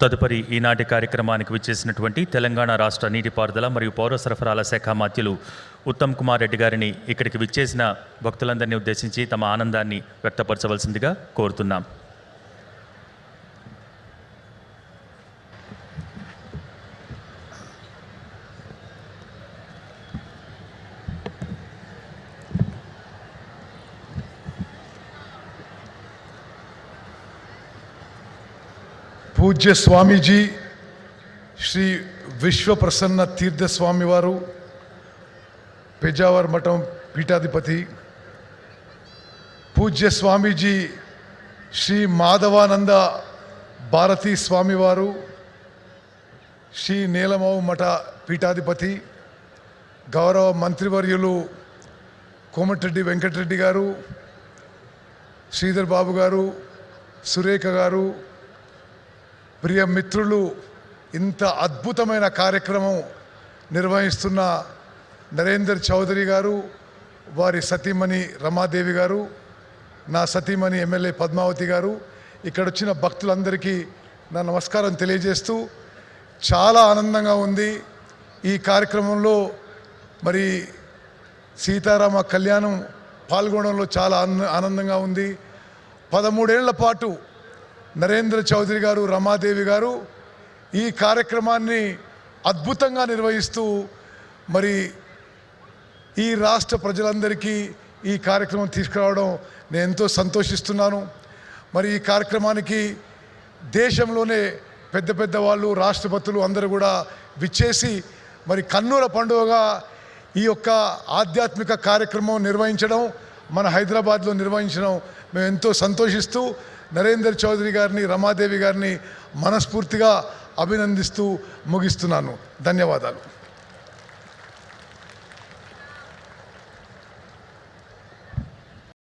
తదుపరి ఈనాటి కార్యక్రమానికి విచ్చేసినటువంటి తెలంగాణ రాష్ట్ర నీటిపారుదల మరియు పౌర సరఫరాల శాఖ మంత్రులు ఉత్తమ్ కుమార్ రెడ్డి గారిని ఇక్కడికి విచ్చేసిన భక్తులందరినీ ఉద్దేశించి తమ ఆనందాన్ని వ్యక్తపరచవలసిందిగా కోరుతున్నాం. पूज्य स्वामीजी श्री विश्व प्रसन्न तीर्थ स्वामी वारू पेजावर मठम पीठाधिपति, पूज्य स्वामीजी श्री माधवानंद भारती स्वामी वारू श्री नीलमव मठ पीठाधिपति, गौरव मंत्रिवर्युलु कोमटिरेड्डी वेंकटरेड्डी गारू, श्रीधर बाबू गारू, सुरेख गारू, ప్రియ మిత్రులు, ఇంత అద్భుతమైన కార్యక్రమం నిర్వహిస్తున్న నరేందర్ చౌదరి గారు, వారి సతీమణి రమాదేవి గారు, నా సతీమణి ఎమ్మెల్యే పద్మావతి గారు, ఇక్కడ వచ్చిన భక్తులందరికీ నా నమస్కారం తెలియజేస్తూ చాలా ఆనందంగా ఉంది. ఈ కార్యక్రమంలో మరి సీతారామ కళ్యాణం పాల్గొనడంలో చాలా ఆనందంగా ఉంది. 13 ఏళ్ల పాటు నరేంద్ర చౌదరి గారు, రమాదేవి గారు ఈ కార్యక్రమాన్ని అద్భుతంగా నిర్వహిస్తూ మరి ఈ రాష్ట్ర ప్రజలందరికీ ఈ కార్యక్రమం తీసుకురావడం నేను ఎంతో సంతోషిస్తున్నాను. మరి ఈ కార్యక్రమానికి దేశంలోనే పెద్ద పెద్ద వాళ్ళు, రాష్ట్రపతులు అందరూ కూడా విచ్చేసి మరి కన్నుల పండుగగా ఈ యొక్క ఆధ్యాత్మిక కార్యక్రమం నిర్వహించడం, మన హైదరాబాద్లో నిర్వహించడం మేము ఎంతో సంతోషిస్తూ నరేందర్ చౌదరి గారిని, రమాదేవి గారిని మనస్ఫూర్తిగా అభినందిస్తూ ముగిస్తున్నాను. ధన్యవాదాలు.